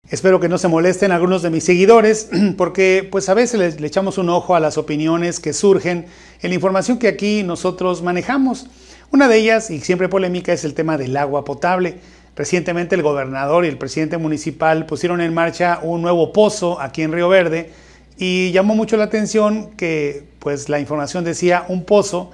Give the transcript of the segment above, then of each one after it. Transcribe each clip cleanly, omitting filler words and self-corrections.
Espero que no se molesten algunos de mis seguidores, porque pues a veces le echamos un ojo a las opiniones que surgen en la información que aquí nosotros manejamos. Una de ellas, y siempre polémica, es el tema del agua potable. Recientemente el gobernador y el presidente municipal pusieron en marcha un nuevo pozo aquí en Río Verde y llamó mucho la atención que pues la información decía un pozo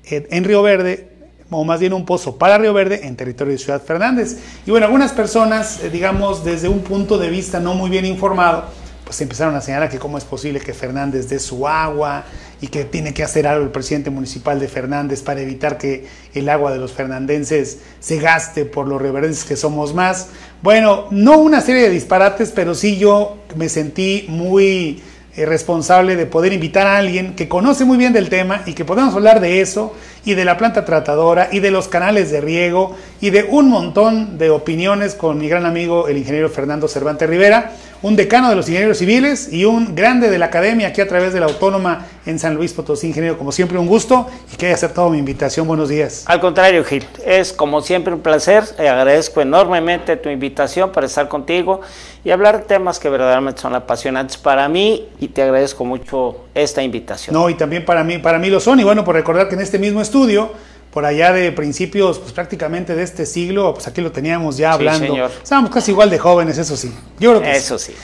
en Río Verde, o más bien un pozo para Río Verde en territorio de Ciudad Fernández. Y bueno, algunas personas, digamos, desde un punto de vista no muy bien informado, pues empezaron a señalar que cómo es posible que Fernández dé su agua y que tiene que hacer algo el presidente municipal de Fernández para evitar que el agua de los fernandenses se gaste por los rioverdenses que somos más. Bueno, no una serie de disparates, pero sí yo me sentí muy responsable de poder invitar a alguien que conoce muy bien del tema y que podamos hablar de eso y de la planta tratadora y de los canales de riego y de un montón de opiniones con mi gran amigo el ingeniero Fernando Cervantes Rivera, un decano de los ingenieros civiles y un grande de la academia aquí a través de la Autónoma en San Luis Potosí. Ingeniero, como siempre un gusto y que haya aceptado mi invitación. Buenos días. Al contrario, Gil, es como siempre un placer, agradezco enormemente tu invitación para estar contigo y hablar de temas que verdaderamente son apasionantes para mí y te agradezco mucho esta invitación. No, y también para mí lo son, y bueno, por recordar que en este mismo estudio, por allá de principios, pues prácticamente de este siglo, pues aquí lo teníamos ya hablando. Sí, señor. Estábamos casi igual de jóvenes, eso sí. Yo creo que eso sí.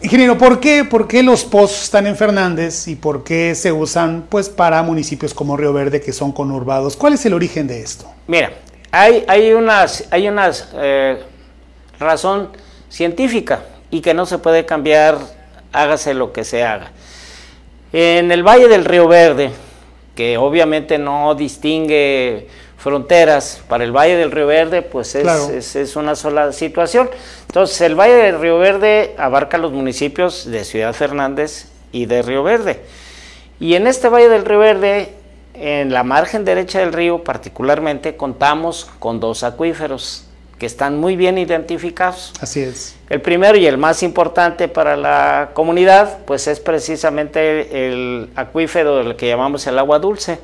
Ingeniero, ¿por qué los pozos están en Fernández y por qué se usan pues para municipios como Río Verde que son conurbados? ¿Cuál es el origen de esto? Mira, hay una razón científica y que no se puede cambiar, hágase lo que se haga. En el Valle del Río Verde, que obviamente no distingue fronteras, para el Valle del Río Verde pues es una sola situación. Entonces el Valle del Río Verde abarca los municipios de Ciudad Fernández y de Río Verde. Y en este Valle del Río Verde, en la margen derecha del río particularmente, contamos con dos acuíferos que están muy bien identificados. Así es. El primero y el más importante para la comunidad, pues es precisamente el acuífero del que llamamos el agua dulce,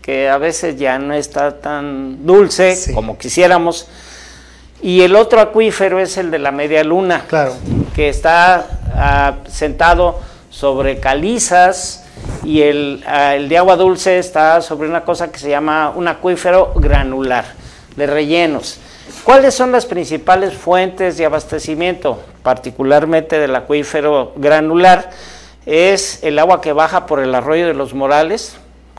que a veces ya no está tan dulce como quisiéramos. Y el otro acuífero es el de la Media Luna, que está sentado sobre calizas, y el de agua dulce está sobre una cosa que se llama un acuífero granular, de rellenos. ¿Cuáles son las principales fuentes de abastecimiento, particularmente del acuífero granular? Es el agua que baja por el arroyo de los Morales,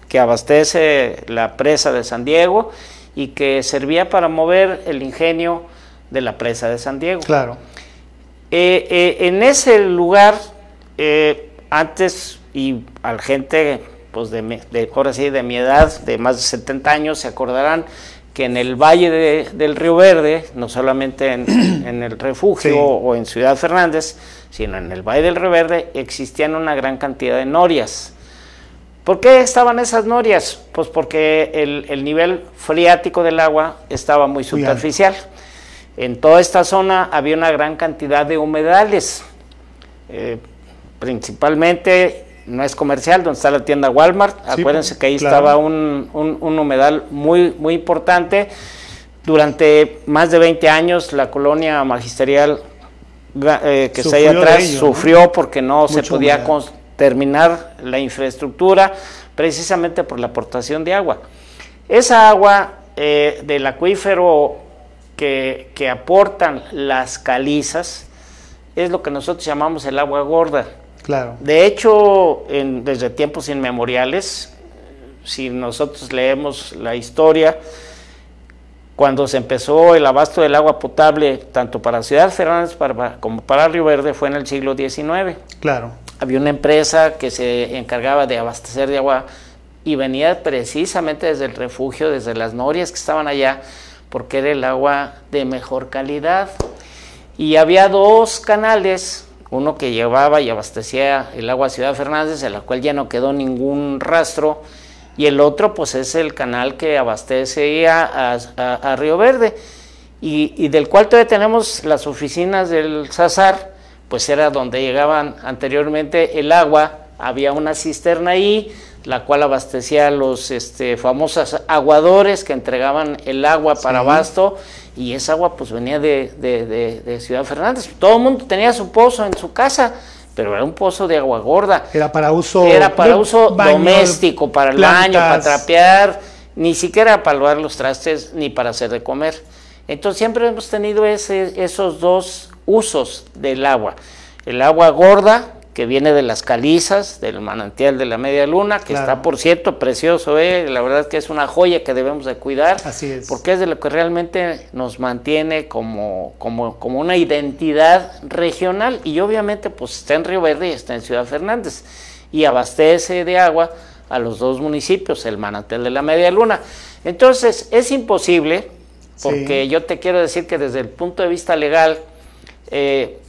que abastece la presa de San Diego y que servía para mover el ingenio de la presa de San Diego. Claro. En ese lugar, antes, y a la gente pues ahora sí, de mi edad, de más de 70 años, se acordarán que en el Valle del Río Verde, no solamente en el refugio o en Ciudad Fernández, sino en el Valle del Río Verde, existían una gran cantidad de norias. ¿Por qué estaban esas norias? Pues porque el nivel freático del agua estaba muy superficial. En toda esta zona había una gran cantidad de humedales, principalmente. No es comercial, donde está la tienda Walmart. Acuérdense que ahí estaba un humedal muy importante. Durante más de 20 años la colonia magisterial que está ahí atrás sufrió porque no se podía terminar la infraestructura, precisamente por la aportación de agua. Esa agua del acuífero que aportan las calizas es lo que nosotros llamamos el agua gorda. Claro. De hecho, desde tiempos inmemoriales, si nosotros leemos la historia, cuando se empezó el abasto del agua potable, tanto para Ciudad Fernández como para Río Verde, fue en el siglo XIX. Claro. Había una empresa que se encargaba de abastecer de agua y venía precisamente desde el refugio, desde las norias que estaban allá, porque era el agua de mejor calidad. Y había dos canales, uno que llevaba y abastecía el agua a Ciudad Fernández, en la cual ya no quedó ningún rastro, y el otro pues es el canal que abastecía a Río Verde, y del cual todavía tenemos las oficinas del SASAR, pues era donde llegaban anteriormente el agua. Había una cisterna ahí, la cual abastecía a los famosos aguadores que entregaban el agua para abasto, y esa agua pues venía de Ciudad Fernández. Todo el mundo tenía su pozo en su casa, pero era un pozo de agua gorda. Era para uso, baño, doméstico, para el baño, para trapear, ni siquiera para lavar los trastes ni para hacer de comer. Entonces siempre hemos tenido esos dos usos del agua. El agua gorda, que viene de las calizas, del manantial de la Media Luna, que está, por cierto, precioso, la verdad que es una joya que debemos de cuidar. Así es. Porque es de lo que realmente nos mantiene como una identidad regional, y obviamente pues está en Río Verde y está en Ciudad Fernández, y abastece de agua a los dos municipios, el manantial de la Media Luna. Entonces es imposible, porque yo te quiero decir que desde el punto de vista legal,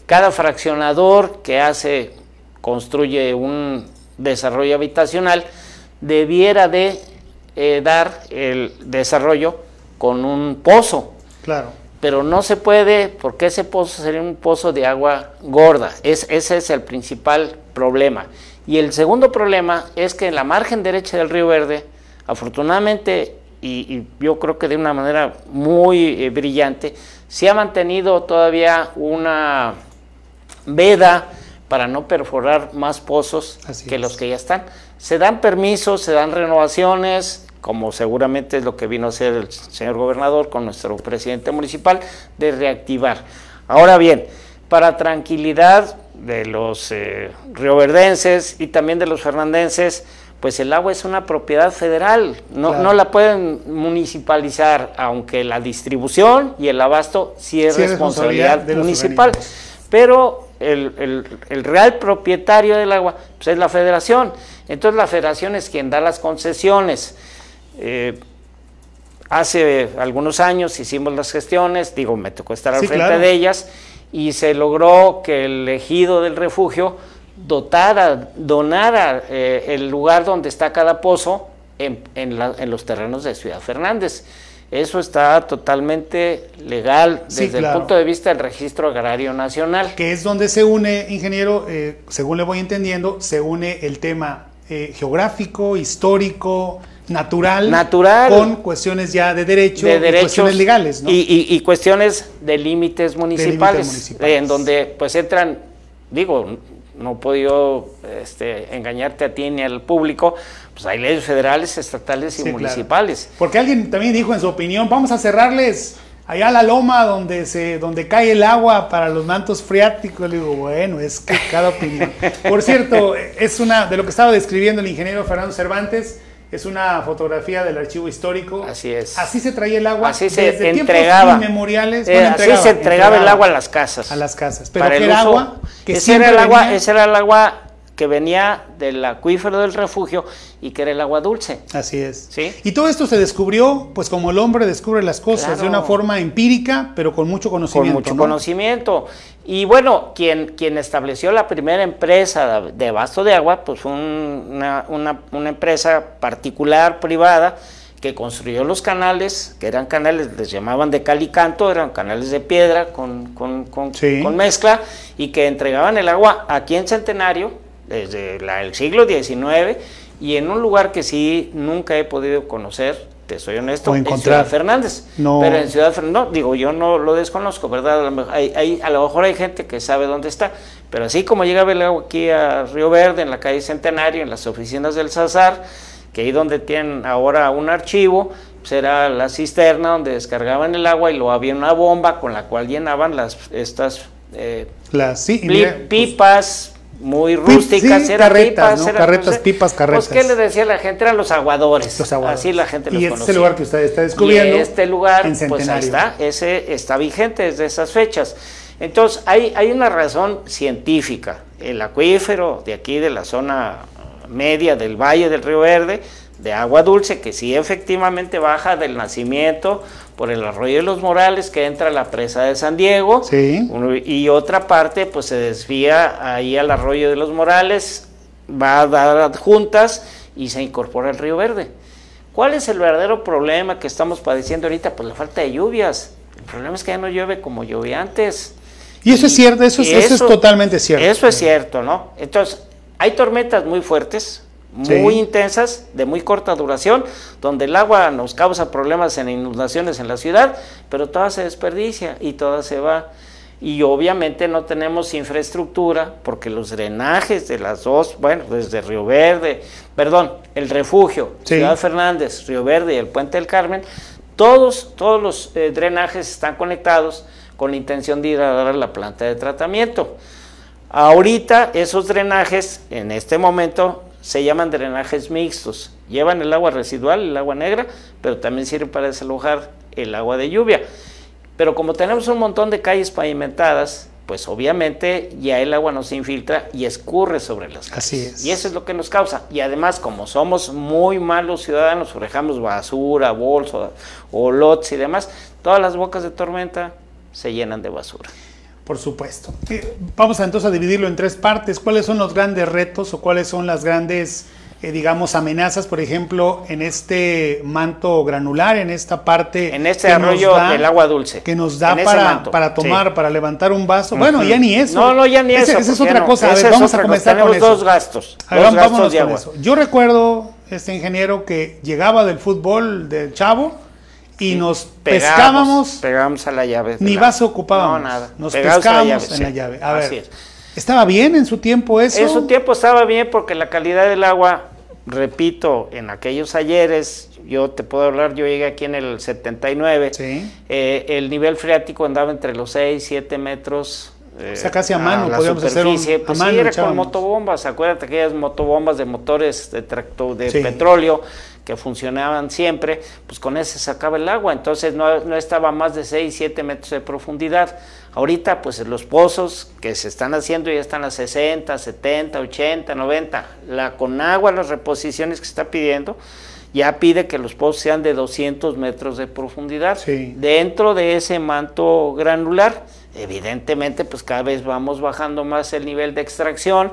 cada fraccionador que construye un desarrollo habitacional, debiera de dar el desarrollo con un pozo. Claro. Pero no se puede, porque ese pozo sería un pozo de agua gorda. Ese es el principal problema. Y el segundo problema es que en la margen derecha del Río Verde, afortunadamente, y yo creo que de una manera muy brillante, se ha mantenido todavía una veda para no perforar más pozos que los que ya están. Se dan permisos, se dan renovaciones, como seguramente es lo que vino a hacer el señor gobernador con nuestro presidente municipal, de reactivar. Ahora bien, para tranquilidad de los rioverdenses y también de los fernandenses, pues el agua es una propiedad federal, no la pueden municipalizar, aunque la distribución y el abasto sí es responsabilidad municipal. Pero el real propietario del agua pues es la federación. Entonces la federación es quien da las concesiones. Hace algunos años hicimos las gestiones, me tocó estar al frente de ellas, y se logró que el ejido del refugio donara el lugar donde está cada pozo en los terrenos de Ciudad Fernández. Eso está totalmente legal desde el punto de vista del Registro Agrario Nacional. Que es donde se une, ingeniero, según le voy entendiendo, se une el tema geográfico, histórico, natural, con cuestiones ya de derecho, y cuestiones legales, ¿no? Y cuestiones de límites municipales, en donde pues entran, no he podido engañarte a ti ni al público, pues hay leyes federales, estatales y municipales. Claro. Porque alguien también dijo en su opinión, vamos a cerrarles allá la loma donde cae el agua para los mantos freáticos. Le digo, bueno, es que cada opinión. Por cierto, es una de lo que estaba describiendo el ingeniero Fernando Cervantes. Es una fotografía del archivo histórico. Así es. Así se traía el agua. Así se desde entregaba. Tiempos inmemoriales. Así se entregaba el agua a las casas. A las casas. Pero que era agua que ese era el agua que venía del acuífero del refugio y que era el agua dulce. Así es. ¿Sí? Y todo esto se descubrió, pues como el hombre descubre las cosas, de una forma empírica, pero con mucho conocimiento. Con mucho conocimiento. Y bueno, quien estableció la primera empresa de abasto de agua, pues fue una empresa particular, privada, que construyó los canales, que eran canales, les llamaban de cal y canto, eran canales de piedra con mezcla, y que entregaban el agua aquí en Centenario, desde el siglo XIX, y en un lugar que sí nunca he podido conocer, te soy honesto, en Ciudad Fernández. No. Pero en Ciudad Fernández, yo no lo desconozco, ¿verdad? A lo mejor hay gente que sabe dónde está, pero así como llegaba el agua aquí a Río Verde, en la calle Centenario, en las oficinas del Sazar, que ahí donde tienen ahora un archivo, pues era la cisterna donde descargaban el agua, y luego había una bomba con la cual llenaban estas pipas muy rústicas, eran carretas, carretas. Pues, ¿qué le decía la gente? Eran los aguadores. Así la gente los conocía. Y este lugar que usted está descubriendo, y este lugar, pues ahí está, ese está vigente desde esas fechas. Entonces, hay una razón científica. El acuífero de aquí, de la zona media del Valle del Río Verde, de agua dulce, que sí efectivamente baja del nacimiento por el arroyo de los Morales, que entra a la presa de San Diego, y otra parte pues se desvía ahí al arroyo de los Morales, va a dar adjuntas y se incorpora al Río Verde. ¿Cuál es el verdadero problema que estamos padeciendo ahorita? Pues la falta de lluvias. El problema es que ya no llueve como llovía antes. Y eso es cierto, eso es totalmente cierto. Eso es cierto, ¿no? Entonces, hay tormentas muy fuertes, muy intensas, de muy corta duración, donde el agua nos causa problemas en inundaciones en la ciudad, pero toda se desperdicia y toda se va. Y obviamente no tenemos infraestructura, porque los drenajes de las dos, bueno, desde Río Verde, perdón, el refugio, Ciudad Fernández, Río Verde y el Puente del Carmen, todos los drenajes están conectados con la intención de ir a dar a la planta de tratamiento. Ahorita esos drenajes, en este momento, se llaman drenajes mixtos. Llevan el agua residual, el agua negra, pero también sirven para desalojar el agua de lluvia. Pero como tenemos un montón de calles pavimentadas, pues obviamente ya el agua no se infiltra y escurre sobre las calles. Así es. Y eso es lo que nos causa. Y además, como somos muy malos ciudadanos, dejamos basura, bolsas, olotes y demás, todas las bocas de tormenta se llenan de basura. Por supuesto. Vamos entonces a dividirlo en tres partes. ¿Cuáles son los grandes retos o cuáles son las grandes, digamos, amenazas, por ejemplo, en este manto granular, en esta parte? En este arroyo del agua dulce. Que nos da para tomar, para levantar un vaso. Bueno, ya ni eso. No, ya ni eso. Esa es otra cosa. A ver, vamos a comenzar con eso. Tenemos dos gastos. A ver, vámonos con eso. Yo recuerdo, ingeniero, que llegaba del fútbol del chavo y nos pegábamos a la llave. Ni vaso ocupábamos. No, nada. Nos pescábamos en la llave. A ver, ¿estaba bien en su tiempo eso? En su tiempo estaba bien porque la calidad del agua, repito, en aquellos ayeres, yo te puedo hablar, yo llegué aquí en el 79, el nivel freático andaba entre los 6, 7 metros. O sea, casi a mano, la podíamos superficie, hacer pues sí, era con motobombas, acuérdate aquellas motobombas de motores de petróleo que funcionaban siempre, pues con ese sacaba el agua, entonces no estaba más de 6, 7 metros de profundidad. Ahorita pues los pozos que se están haciendo ya están a 60, 70, 80, 90, con agua las reposiciones que se está pidiendo, ya pide que los pozos sean de 200 metros de profundidad, dentro de ese manto granular. Evidentemente pues cada vez vamos bajando más el nivel de extracción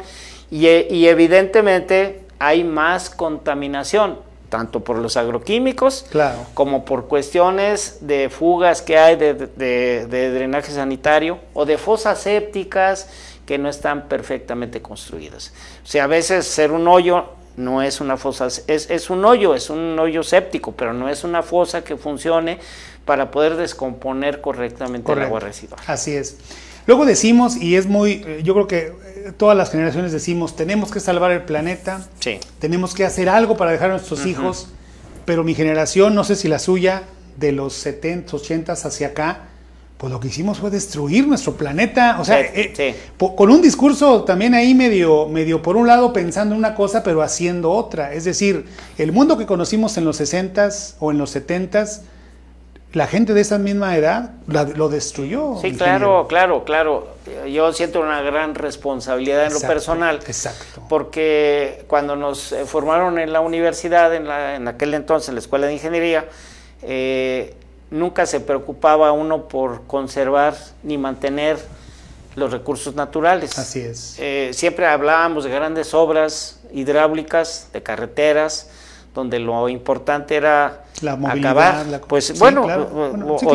y evidentemente hay más contaminación, tanto por los agroquímicos como por cuestiones de fugas que hay de drenaje sanitario o de fosas sépticas que no están perfectamente construidas. O sea, a veces ser un hoyo no es una fosa, es un hoyo séptico, pero no es una fosa que funcione para poder descomponer correctamente el agua residual. Así es. Luego decimos, y es muy, yo creo que todas las generaciones decimos, tenemos que salvar el planeta, tenemos que hacer algo para dejar a nuestros hijos, pero mi generación, no sé si la suya, de los 70, 80 hacia acá, pues lo que hicimos fue destruir nuestro planeta, o sea, con un discurso también ahí medio por un lado pensando en una cosa, pero haciendo otra. Es decir, el mundo que conocimos en los 60s o en los 70s, la gente de esa misma edad lo destruyó. Sí, claro. Yo siento una gran responsabilidad en lo personal. Exacto. Porque cuando nos formaron en la universidad, en aquel entonces, en la Escuela de Ingeniería, nunca se preocupaba uno por conservar ni mantener los recursos naturales. Así es. Siempre hablábamos de grandes obras hidráulicas, de carreteras, donde lo importante era la movilidad, acabar,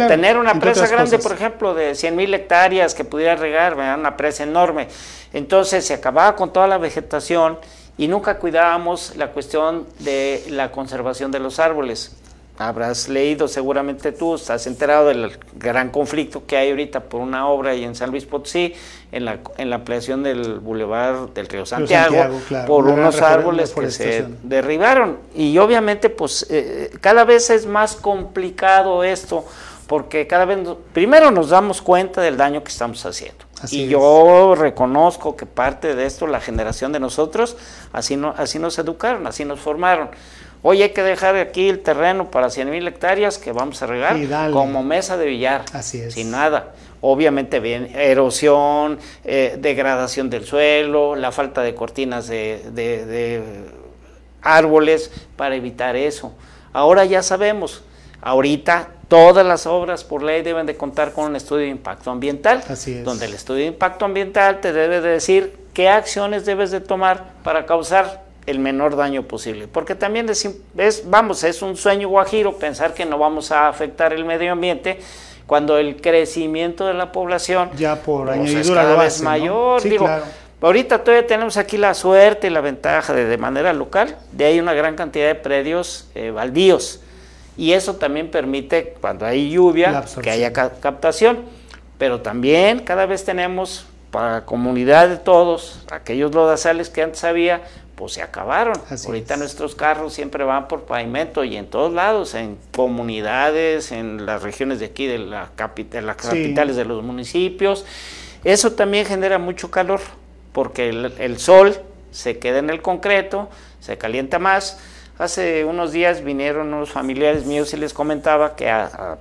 tener una presa grande, por ejemplo, de 100,000 hectáreas que pudiera regar, una presa enorme. Entonces se acababa con toda la vegetación y nunca cuidábamos la cuestión de la conservación de los árboles. Habrás leído seguramente tú, estás enterado del gran conflicto que hay ahorita por una obra ahí en San Luis Potosí, en la ampliación del bulevar del Río Santiago, por unos árboles que se derribaron. Y obviamente pues cada vez es más complicado esto, porque cada vez, primero nos damos cuenta del daño que estamos haciendo. Yo reconozco que parte de esto, la generación de nosotros, así nos educaron, así nos formaron. Hoy hay que dejar aquí el terreno para 100,000 hectáreas que vamos a regar como mesa de billar, sin nada. Obviamente bien, erosión, degradación del suelo, la falta de cortinas de árboles para evitar eso. Ahora ya sabemos, ahorita todas las obras por ley deben de contar con un estudio de impacto ambiental, donde el estudio de impacto ambiental te debe de decir qué acciones debes de tomar para causar el menor daño posible, porque también es un sueño guajiro pensar que no vamos a afectar el medio ambiente cuando el crecimiento de la población ya por es cada vez mayor. Ahorita todavía tenemos aquí la suerte y la ventaja de manera local, de ahí una gran cantidad de predios baldíos, y eso también permite, cuando hay lluvia, que haya captación, pero también cada vez tenemos, para la comunidad de todos, aquellos lodazales que antes había, pues se acabaron. Ahorita nuestros carros siempre van por pavimento y en todos lados, en comunidades, en las regiones de aquí, de las capitales de los municipios. Eso también genera mucho calor, porque el sol se queda en el concreto, se calienta más. Hace unos días vinieron unos familiares míos y les comentaba que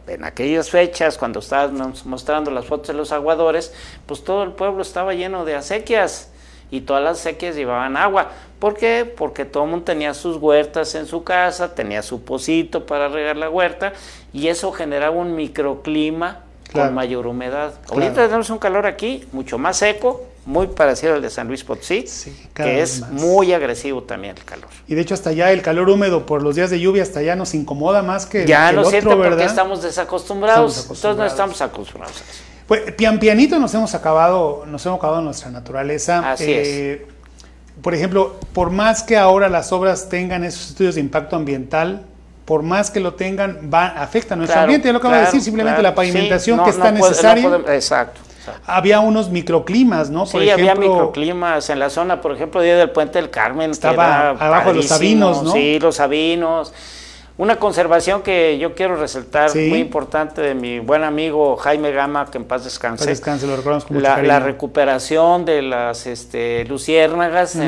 en aquellas fechas, cuando estábamos mostrando las fotos de los aguadores, pues todo el pueblo estaba lleno de acequias y todas las acequias llevaban agua. ¿Por qué? Porque todo el mundo tenía sus huertas en su casa, tenía su pocito para regar la huerta y eso generaba un microclima con mayor humedad. Ahorita tenemos un calor aquí mucho más seco, muy parecido al de San Luis Potosí, que es muy agresivo también el calor. Y de hecho hasta allá el calor húmedo por los días de lluvia hasta allá nos incomoda más que ya el lo otro, siento, ¿verdad? Porque estamos desacostumbrados, entonces no estamos acostumbrados a eso. Pues pianito nos hemos acabado nuestra naturaleza. Así es. Por ejemplo, por más que ahora las obras tengan esos estudios de impacto ambiental, por más que lo tengan, afecta a nuestro ambiente, ya lo acabo de decir, simplemente la pavimentación que está necesaria. Exacto. Había unos microclimas, ¿no? Por ejemplo, había microclimas en la zona, por ejemplo, del Puente del Carmen. Estaba abajo de los Sabinos, ¿no? Sí, los Sabinos. Una conservación que yo quiero resaltar, muy importante, de mi buen amigo Jaime Gama, que en paz descanse. En paz descanse, lo recordamos con mucho cariño. La recuperación de las luciérnagas,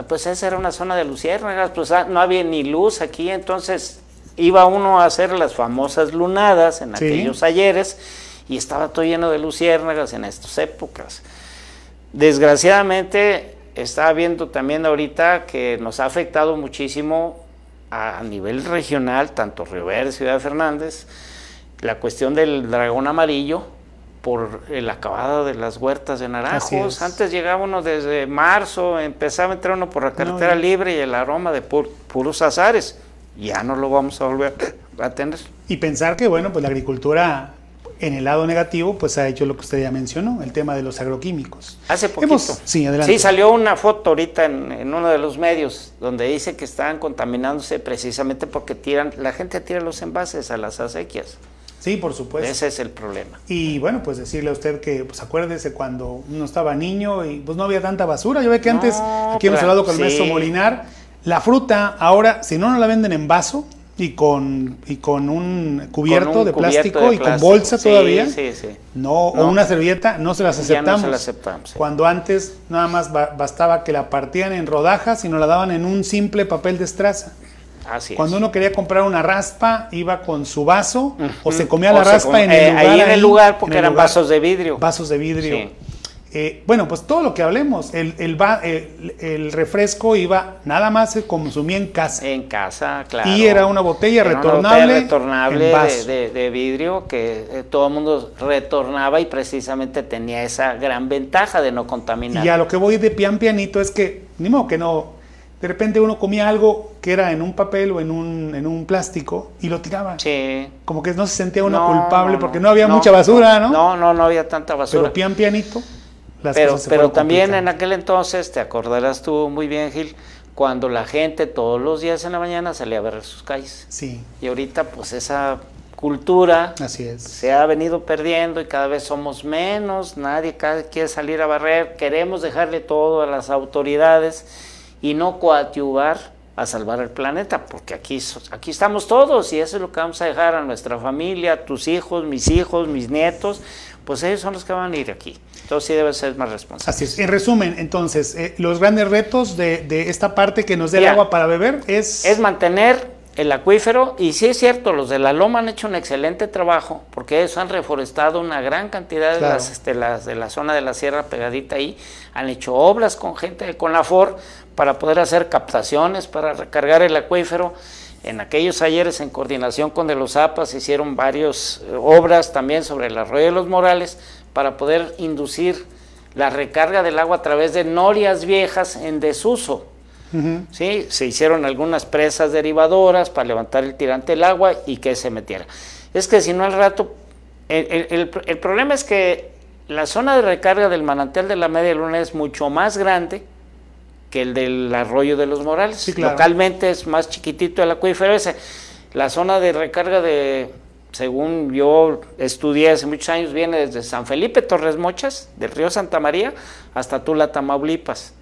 pues esa era una zona de luciérnagas, pues no había ni luz aquí, entonces iba uno a hacer las famosas lunadas en aquellos ayeres, y estaba todo lleno de luciérnagas en estas épocas. Desgraciadamente, estaba viendo también ahorita que nos ha afectado muchísimo a nivel regional, tanto Río Verde, Ciudad Fernández, la cuestión del dragón amarillo por el acabado de las huertas de naranjos. Antes llegaba uno desde marzo, empezaba a entrar uno por la carretera libre y el aroma de puros azares. Ya no lo vamos a volver a tener. Y pensar que, bueno, pues la agricultura en el lado negativo, pues ha hecho lo que usted ya mencionó, el tema de los agroquímicos. Hace poquito. Sí, adelante. Sí, salió una foto ahorita en uno de los medios donde dice que estaban contaminándose precisamente porque la gente tira los envases a las acequias. Sí, por supuesto. Ese es el problema. Y bueno, pues decirle a usted que, pues acuérdese cuando uno estaba niño y pues no había tanta basura. Yo ve que antes, aquí hemos hablado con el maestro Molinar, la fruta ahora, si no la venden en vaso, y con un cubierto de plástico y con bolsa todavía, o una servilleta, no se las aceptamos. Ya no se las aceptamos. Cuando antes nada más bastaba que la partían en rodajas y nos la daban en un simple papel de estraza. Así Cuando uno quería comprar una raspa, iba con su vaso o se comía la raspa en el lugar. Ahí en el lugar, porque eran vasos de vidrio. Vasos de vidrio. Bueno, pues todo lo que hablemos, el refresco iba, nada más se consumía en casa. En casa, claro. Y era una botella retornable de vidrio que todo el mundo retornaba y precisamente tenía esa gran ventaja de no contaminar. Y a lo que voy de pianito es que, ni modo que no, de repente uno comía algo que era en un papel o en un plástico y lo tiraba. Sí. Como que no se sentía uno culpable porque no había mucha basura, ¿no? No había tanta basura. Pero pianito. Pero también en aquel entonces, te acordarás tú muy bien, Gil, cuando la gente todos los días en la mañana salía a barrer sus calles. Sí. Y ahorita pues esa cultura se ha venido perdiendo y cada vez somos menos, nadie quiere salir a barrer, queremos dejarle todo a las autoridades y no coadyuvar a salvar el planeta, porque aquí estamos todos y eso es lo que vamos a dejar a nuestra familia, tus hijos, mis nietos, pues ellos son los que van a ir aquí. Entonces sí debe ser más responsable. Así es. En resumen, entonces, los grandes retos de esta parte que nos dé el agua para beber es mantener el acuífero, y sí es cierto, los de la Loma han hecho un excelente trabajo, porque ellos han reforestado una gran cantidad de la zona de la sierra pegadita ahí, han hecho obras con gente de CONAFOR para poder hacer captaciones, para recargar el acuífero. En aquellos ayeres, en coordinación con de los ZAPAS, hicieron varias obras también sobre el arroyo de los Morales para poder inducir la recarga del agua a través de norias viejas en desuso. ¿Sí? Se hicieron algunas presas derivadoras para levantar el tirante del agua y que se metiera. Es que si no al rato, el problema es que la zona de recarga del manantial de la Media Luna es mucho más grande que el del arroyo de los Morales. Sí, claro. Localmente es más chiquitito el acuífero ese. La zona de recarga según yo estudié hace muchos años, viene desde San Felipe, Torres Mochas, del río Santa María, hasta Tula, Tamaulipas.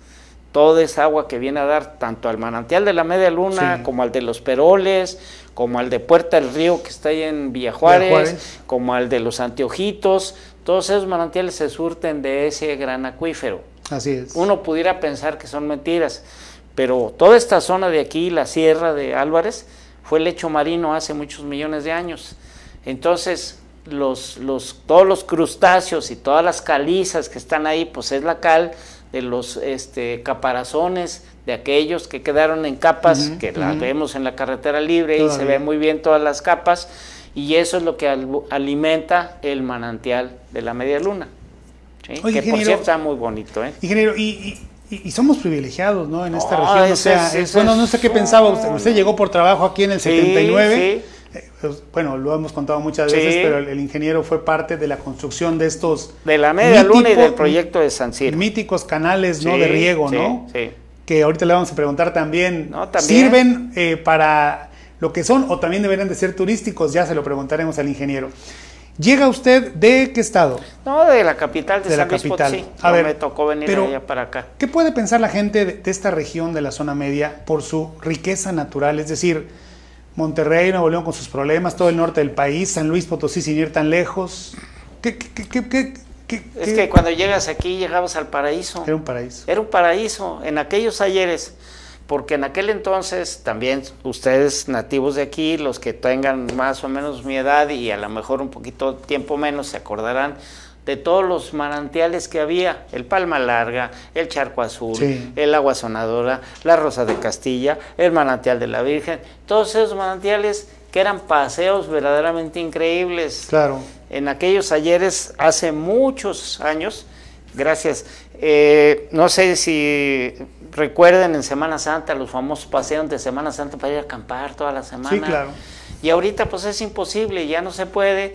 Toda esa agua que viene a dar tanto al manantial de la Media Luna, sí, como al de los Peroles, como al de Puerta del Río, que está ahí en Villa Juárez, como al de los Anteojitos, todos esos manantiales se surten de ese gran acuífero. Así es. Uno pudiera pensar que son mentiras, pero toda esta zona de aquí, la Sierra de Álvarez, fue lecho marino hace muchos millones de años. Entonces, todos los crustáceos y todas las calizas que están ahí, pues es la cal de los caparazones, de aquellos que quedaron en capas, que las vemos en la carretera libre, y se ven muy bien todas las capas, y eso es lo que alimenta el manantial de la Media Luna. ¿Sí? Oye, que por cierto está muy bonito. Ingeniero, y somos privilegiados, ¿no? En esta región, o sea, bueno, no sé qué pensaba usted. Usted llegó por trabajo aquí en el 79. Sí. Bueno, lo hemos contado muchas veces, pero el ingeniero fue parte de la construcción de estos... De la Media Luna y del proyecto de San Ciro. Míticos canales, ¿no? De riego, ¿no? Sí. Que ahorita le vamos a preguntar también. ¿Sirven para lo que son o también deberían de ser turísticos? Ya se lo preguntaremos al ingeniero. ¿Llega usted de qué estado? No, de la capital de San Luis Potosí. A ver, me tocó venir allá para acá. ¿Qué puede pensar la gente de esta región de la zona media por su riqueza natural? Es decir, Monterrey, Nuevo León con sus problemas, todo el norte del país, San Luis Potosí sin ir tan lejos. Es que cuando llegas aquí, llegabas al paraíso. Era un paraíso. Era un paraíso en aquellos ayeres. Porque en aquel entonces, también ustedes nativos de aquí, los que tengan más o menos mi edad y a lo mejor un poquito tiempo menos, se acordarán de todos los manantiales que había: el Palma Larga, el Charco Azul, el Agua Sonadora, la Rosa de Castilla, el Manantial de la Virgen, todos esos manantiales que eran paseos verdaderamente increíbles. Claro. En aquellos ayeres, hace muchos años, gracias, no sé si recuerden en Semana Santa los famosos paseos de Semana Santa para ir a acampar toda la semana. Sí, claro. Y ahorita pues es imposible, ya no se puede.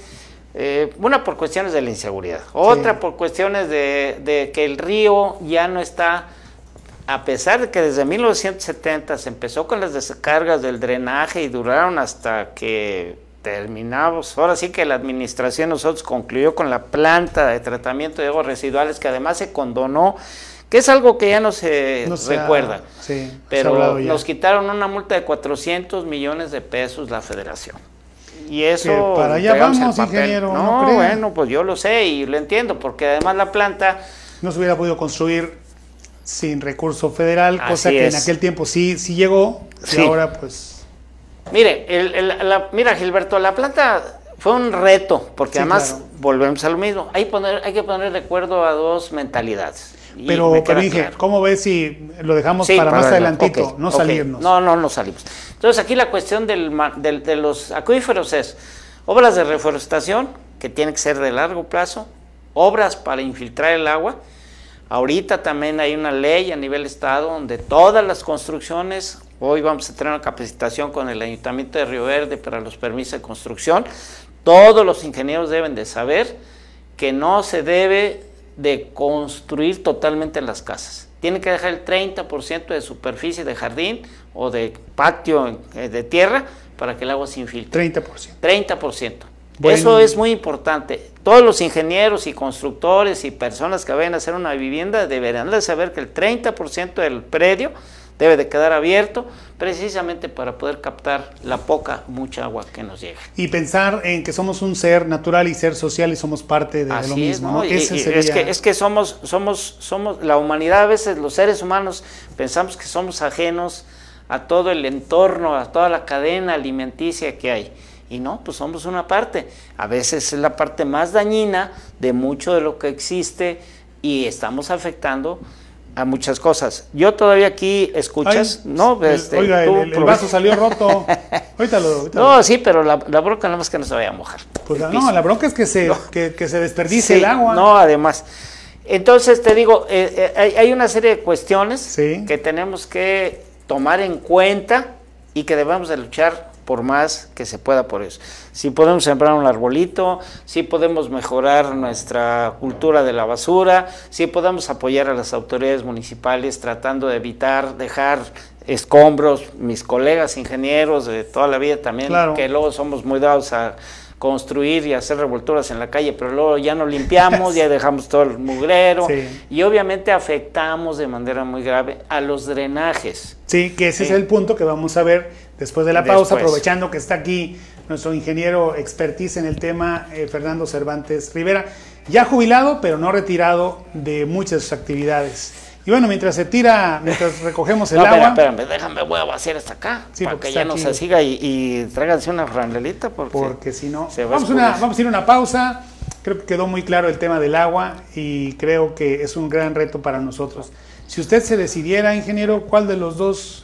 Una por cuestiones de la inseguridad, otra por cuestiones de que el río ya no está, a pesar de que desde 1970 se empezó con las descargas del drenaje y duraron hasta que terminamos. Ahora sí que la administración nosotros concluyó con la planta de tratamiento de aguas residuales, que además se condonó, que es algo que ya no se recuerda, pero nos quitaron una multa de 400 millones de pesos la federación. Y eso... Que para allá vamos, ingeniero. No, bueno, pues yo lo sé y lo entiendo, porque además la planta... No se hubiera podido construir sin recurso federal, cosa que en aquel tiempo sí llegó, y ahora pues... Mire, mira, Gilberto, la planta fue un reto, porque además volvemos a lo mismo. Hay que poner de acuerdo a dos mentalidades. Pero dije, ¿cómo ves si lo dejamos para más adelantito? No salirnos. No salimos. Entonces aquí la cuestión de los acuíferos es obras de reforestación, que tienen que ser de largo plazo, obras para infiltrar el agua. Ahorita también hay una ley a nivel estado donde todas las construcciones, hoy vamos a tener una capacitación con el Ayuntamiento de Río Verde para los permisos de construcción, todos los ingenieros deben de saber que no se debe de construir totalmente las casas. Tiene que dejar el 30% de superficie de jardín o de patio de tierra para que el agua se infiltre. 30%. Bueno. Eso es muy importante. Todos los ingenieros y constructores y personas que vayan a hacer una vivienda deberán de saber que el 30% del predio debe de quedar abierto precisamente para poder captar la mucha agua que nos llega. Y pensar en que somos un ser natural y ser social y somos parte de lo mismo, ¿no? Es que somos la humanidad, a veces los seres humanos pensamos que somos ajenos a todo el entorno, a toda la cadena alimenticia que hay. Y no, pues somos una parte. A veces es la parte más dañina de mucho de lo que existe y estamos afectando a muchas cosas. Yo todavía aquí, ¿escuchas? Ay, no, oiga, el vaso salió roto. Ahorita no, sí, pero la bronca nada más que no se vaya a mojar. Pues no, la bronca es que se desperdicie el agua. No, además. Entonces te digo, hay una serie de cuestiones que tenemos que tomar en cuenta y que debemos de luchar por más que se pueda por eso. Si podemos sembrar un arbolito, si podemos mejorar nuestra cultura de la basura, si podemos apoyar a las autoridades municipales tratando de evitar dejar escombros, mis colegas ingenieros de toda la vida también, claro, que luego somos muy dados a construir y hacer revolturas en la calle, pero luego ya no limpiamos, sí, ya dejamos todo el mugrero, sí, y obviamente afectamos de manera muy grave a los drenajes. Sí, que ese, sí, es el punto que vamos a ver después de la pausa, aprovechando que está aquí nuestro ingeniero expertise en el tema, Fernando Cervantes Rivera, ya jubilado, pero no retirado de muchas de sus actividades. Y bueno, mientras recogemos el agua... Espérame, déjame, voy a vaciar hasta acá, sí, para que ya no se siga y tráiganse una franelita, porque si no... Vamos a ir a una pausa. Creo que quedó muy claro el tema del agua y creo que es un gran reto para nosotros. Si usted se decidiera, ingeniero, ¿cuál de los dos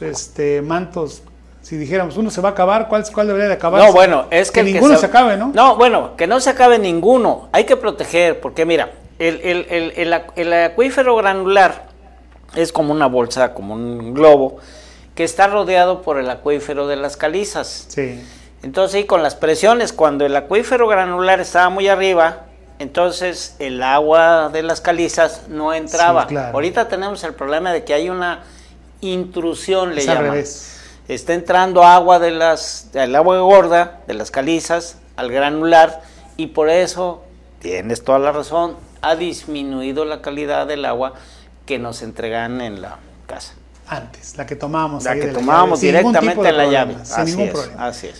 mantos, si dijéramos uno se va a acabar, cuál debería de acabarse? No, bueno, es que ninguno se acabe, ¿no? No, bueno, que no se acabe ninguno. Hay que proteger, porque mira, el acuífero granular es como una bolsa, como un globo, que está rodeado por el acuífero de las calizas. Sí. Entonces, y con las presiones, cuando el acuífero granular estaba muy arriba, entonces el agua de las calizas no entraba. Sí, claro. Ahorita tenemos el problema de que hay una intrusión, le llaman. Al revés. Está entrando agua del agua gorda, de las calizas, al granular, y por eso, tienes toda la razón, ha disminuido la calidad del agua que nos entregan en la casa. Antes, la que tomábamos. La que tomábamos directamente en la llave. Sin ningún problema. Así es.